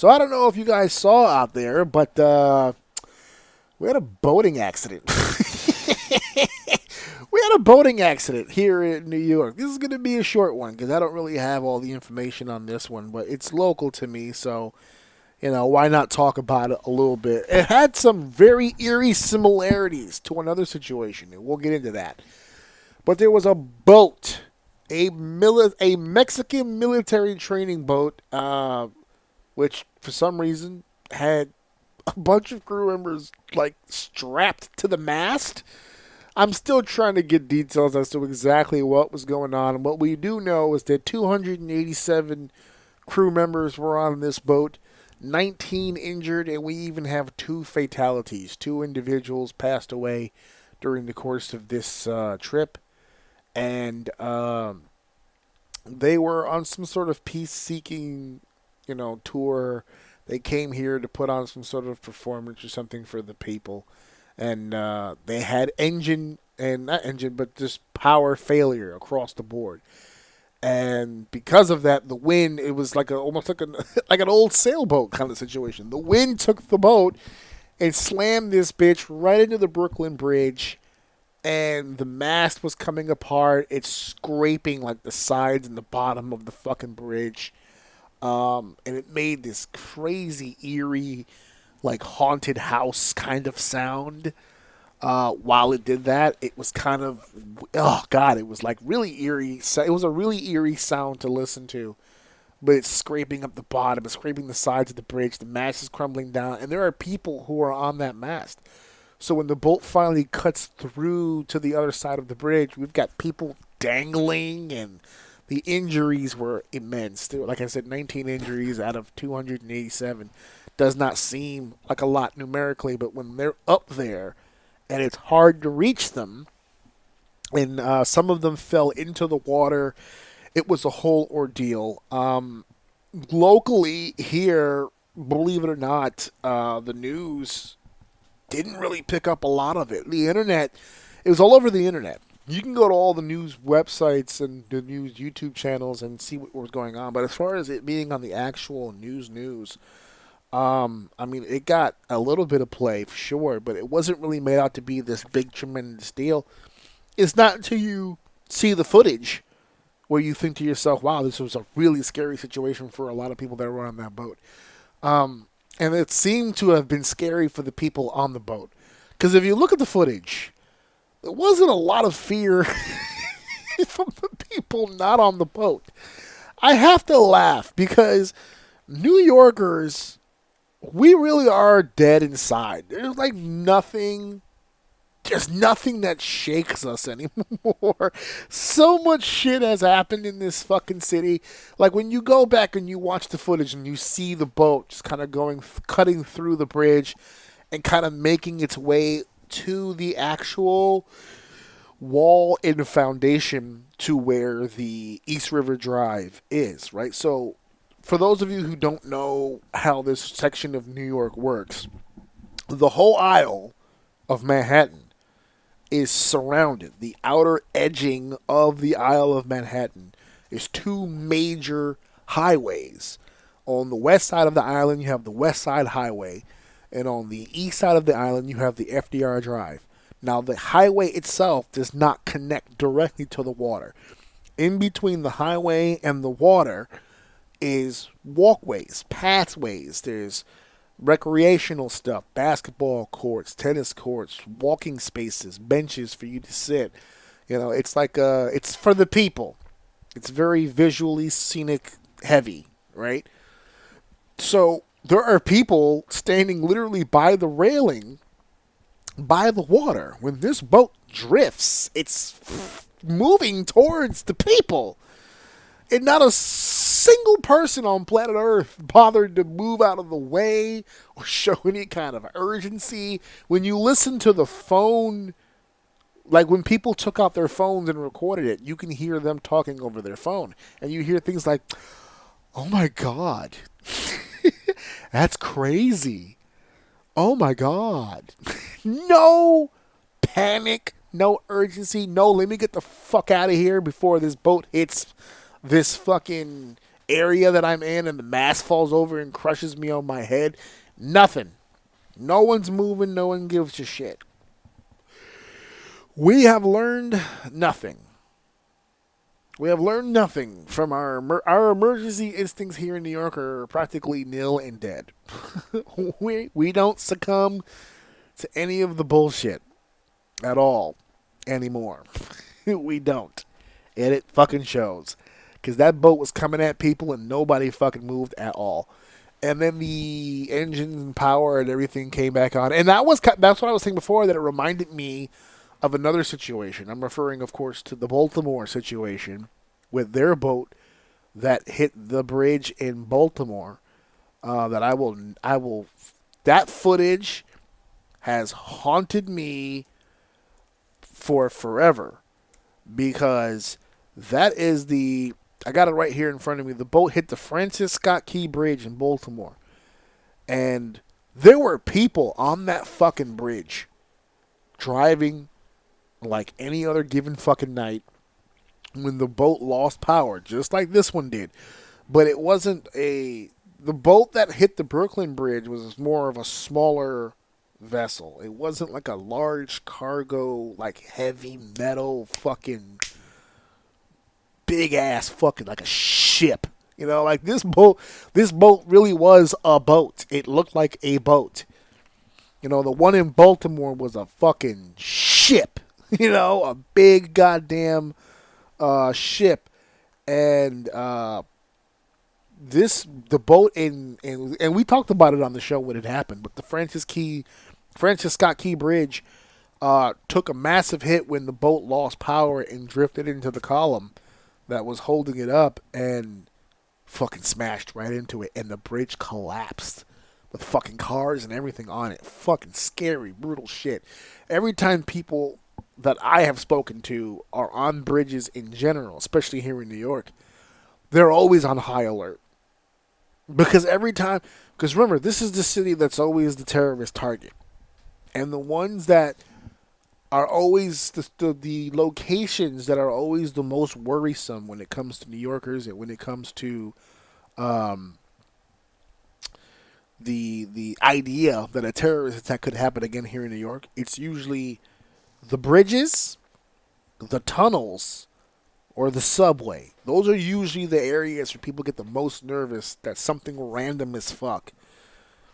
So I don't know if you guys saw out there, but we had a boating accident. We had a boating accident here in New York. This is going to be a short one because I don't really have all the information on this one, but it's local to me, so why not talk about it a little bit? It had some very eerie similarities to another situation, and we'll get into that. But there was a boat, a Mexican military training boat, which for some reason had a bunch of crew members like strapped to the mast. I'm still trying to get details as to exactly what was going on. And what we do know is that 287 crew members were on this boat, 19 injured, and we even have 2 fatalities. 2 individuals passed away during the course of this trip. And they were on some sort of peace-seeking, tour. They came here to put on some sort of performance or something for the people. And they had just power failure across the board. And because of that, the wind, it was almost like like an old sailboat kind of situation. The wind took the boat and slammed this bitch right into the Brooklyn Bridge, and the mast was coming apart. It's scraping like the sides and the bottom of the fucking bridge. And it made this crazy, eerie, like haunted house kind of sound. While it did that, it was kind of, oh god, it was like really eerie. It was a really eerie sound to listen to. But it's scraping up the bottom, it's scraping the sides of the bridge, the mast is crumbling down, and there are people who are on that mast. So when the boat finally cuts through to the other side of the bridge, we've got people dangling, and the injuries were immense. Like I said, 19 injuries out of 287 does not seem like a lot numerically, but when they're up there and it's hard to reach them, and some of them fell into the water, it was a whole ordeal. Locally here, believe it or not, the news didn't really pick up a lot of it. The internet, it was all over the internet. You can go to all the news websites and the news YouTube channels and see what was going on. But as far as it being on the actual news, it got a little bit of play for sure, but it wasn't really made out to be this big, tremendous deal. It's not until you see the footage where you think to yourself, wow, this was a really scary situation for a lot of people that were on that boat. And it seemed to have been scary for the people on the boat. Because if you look at the footage, there wasn't a lot of fear from the people not on the boat. I have to laugh because New Yorkers, we really are dead inside. There's like nothing that shakes us anymore. So much shit has happened in this fucking city. Like when you go back and you watch the footage and you see the boat just kind of cutting through the bridge and kind of making its way to the actual wall and foundation to where the East River Drive is, right? So for those of you who don't know how this section of New York works, the whole aisle of Manhattan is surrounded. The outer edging of the Isle of Manhattan is 2 major highways. On the west side of the island, you have the West Side Highway, and on the east side of the island, you have the FDR Drive. Now, the highway itself does not connect directly to the water. In between the highway and the water is walkways, pathways. There's recreational stuff, basketball courts, tennis courts, walking spaces, benches for you to sit. It's like it's for the people. It's very visually scenic heavy, right? So there are people standing literally by the railing, by the water. When this boat drifts, it's moving towards the people. And not a single person on planet Earth bothered to move out of the way or show any kind of urgency. When you listen to the phone, like when people took out their phones and recorded it, you can hear them talking over their phone. And you hear things like, oh my God, that's crazy. Oh my God. No panic, no urgency, no let me get the fuck out of here before this boat hits this fucking area that I'm in and the mast falls over and crushes me on my head. Nothing. No one's moving. No one gives a shit. We have learned nothing. We have learned nothing from our emergency instincts here in New York are practically nil and dead. we don't succumb to any of the bullshit at all anymore. We don't. And it fucking shows. Because that boat was coming at people and nobody fucking moved at all. And then the engines and power and everything came back on. And that's what I was saying before, that it reminded me of another situation. I'm referring, of course, to the Baltimore situation with their boat that hit the bridge in Baltimore. That footage has haunted me for forever, because that is I got it right here in front of me. The boat hit the Francis Scott Key Bridge in Baltimore, and there were people on that fucking bridge driving like any other given fucking night when the boat lost power, just like this one did. But it wasn't the boat that hit the Brooklyn Bridge was more of a smaller vessel. It wasn't like a large cargo, like heavy metal fucking big ass fucking like a ship. You know, like this boat really was a boat. It looked like a boat. You know, the one in Baltimore was a fucking ship. You know, a big goddamn ship. And the boat and we talked about it on the show when it happened, but the Francis Scott Key Bridge took a massive hit when the boat lost power and drifted into the column that was holding it up and fucking smashed right into it, and the bridge collapsed with fucking cars and everything on it. Fucking scary, brutal shit. Every time people that I have spoken to are on bridges in general, especially here in New York, they're always on high alert. Because remember, this is the city that's always the terrorist target. And the ones that are always the locations that are always the most worrisome when it comes to New Yorkers and when it comes to the idea that a terrorist attack could happen again here in New York, it's usually the bridges, the tunnels, or the subway. Those are usually the areas where people get the most nervous that something random as fuck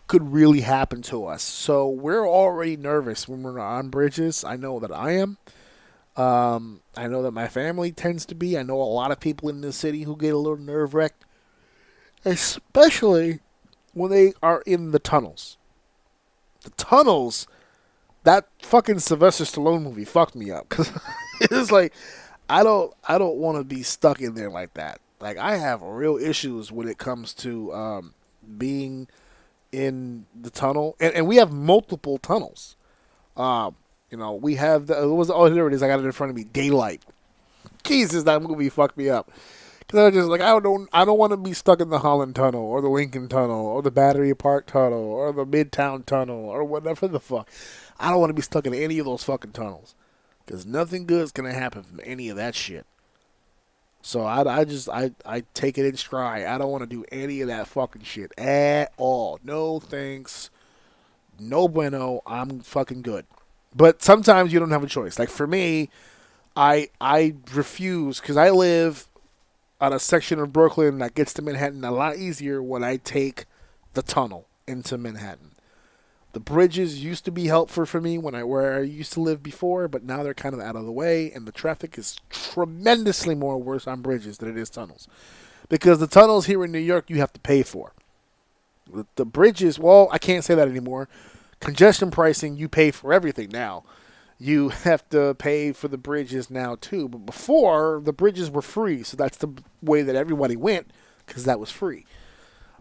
could really happen to us. So we're already nervous when we're on bridges. I know that I am. I know that my family tends to be. I know a lot of people in this city who get a little nerve-wracked, especially when they are in the tunnels. The tunnels, that fucking Sylvester Stallone movie fucked me up, because it's like, I don't want to be stuck in there like that. Like, I have real issues when it comes to being in the tunnel, and we have multiple tunnels. You know, we have there it is. I got it in front of me. Daylight. Jesus, that movie fucked me up. Because I was just like, I don't want to be stuck in the Holland Tunnel or the Lincoln Tunnel or the Battery Park Tunnel or the Midtown Tunnel or whatever the fuck. I don't want to be stuck in any of those fucking tunnels, because nothing good's gonna happen from any of that shit. So I take it in stride. I don't want to do any of that fucking shit at all. No thanks. No bueno. I'm fucking good. But sometimes you don't have a choice. Like for me, I refuse, because I live on a section of Brooklyn that gets to Manhattan a lot easier when I take the tunnel into Manhattan. The bridges used to be helpful for me where I used to live before, but now they're kind of out of the way, and the traffic is tremendously more worse on bridges than it is tunnels. Because the tunnels here in New York, you have to pay for. The bridges, well, I can't say that anymore. Congestion pricing, you pay for everything now. You have to pay for the bridges now, too. But before, the bridges were free, so that's the way that everybody went, because that was free.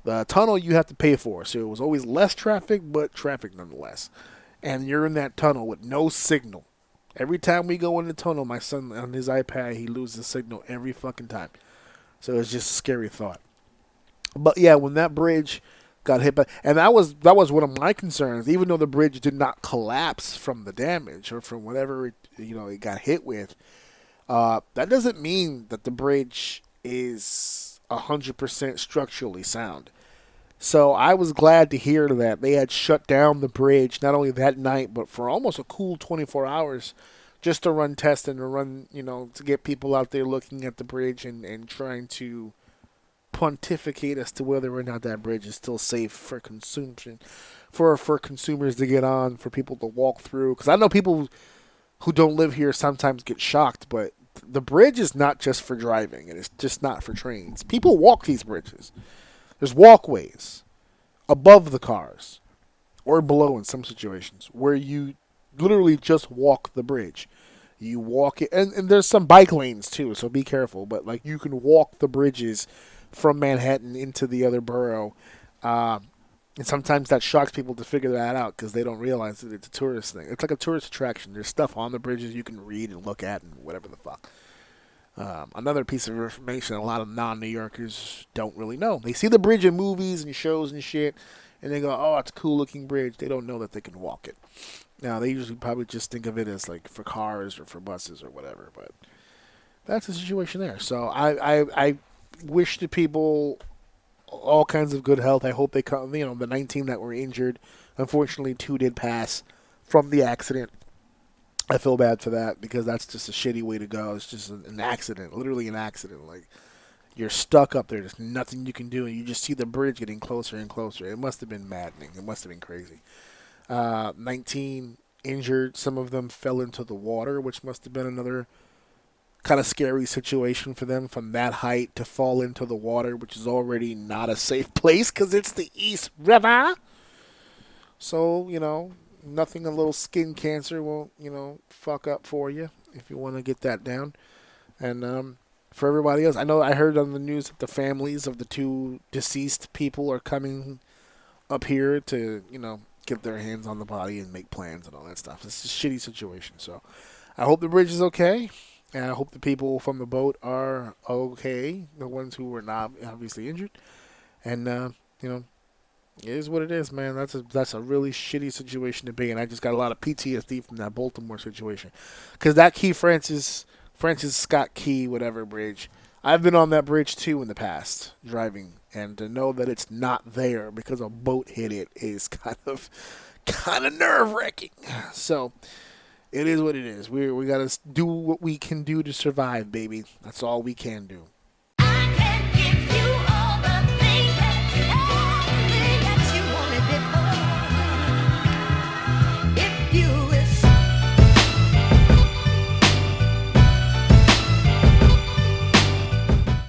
The tunnel you have to pay for, so it was always less traffic, but traffic nonetheless. And you're in that tunnel with no signal. Every time we go in the tunnel, my son on his iPad, he loses signal every fucking time. So it's just a scary thought. But yeah, when that bridge got hit by, and that was one of my concerns. Even though the bridge did not collapse from the damage or from whatever it got hit with, that doesn't mean that the bridge is 100% structurally sound. So I was glad to hear that they had shut down the bridge not only that night but for almost a cool 24 hours just to run tests and to run, to get people out there looking at the bridge and trying to pontificate as to whether or not that bridge is still safe for consumption, for consumers to get on, for people to walk through. Because I know people who don't live here sometimes get shocked, but the bridge is not just for driving, and it's just not for trains. People walk these bridges. There's walkways above the cars or below in some situations where you literally just walk the bridge. You walk it, and there's some bike lanes too, so be careful. But like you can walk the bridges from Manhattan into the other borough, and sometimes that shocks people to figure that out because they don't realize that it's a tourist thing. It's like a tourist attraction. There's stuff on the bridges you can read and look at and whatever the fuck. Another piece of information a lot of non-New Yorkers don't really know. They see the bridge in movies and shows and shit, and they go, "Oh, it's a cool-looking bridge." They don't know that they can walk it. Now, they usually probably just think of it as like for cars or for buses or whatever, but that's the situation there. So I wish the people all kinds of good health. I hope they come. The 19 that were injured, unfortunately, 2 did pass from the accident. I feel bad for that because that's just a shitty way to go. It's just an accident, literally an accident. Like you're stuck up there. There's nothing you can do, and you just see the bridge getting closer and closer. It must have been maddening. It must have been crazy. 19 injured. Some of them fell into the water, which must have been another kind of scary situation for them from that height to fall into the water, which is already not a safe place because it's the East River. So, nothing a little skin cancer won't, fuck up for you if you want to get that down. And for everybody else, I heard on the news that the families of the 2 deceased people are coming up here to, get their hands on the body and make plans and all that stuff. It's a shitty situation. So I hope the bridge is okay. And I hope the people from the boat are okay, the ones who were not obviously injured. And, it is what it is, man. That's a really shitty situation to be in. I just got a lot of PTSD from that Baltimore situation. Because that Francis Scott Key, whatever bridge, I've been on that bridge too in the past, driving. And to know that it's not there because a boat hit it is kind of nerve-wracking. So it is what it is. We got to do what we can do to survive, baby. That's all we can do.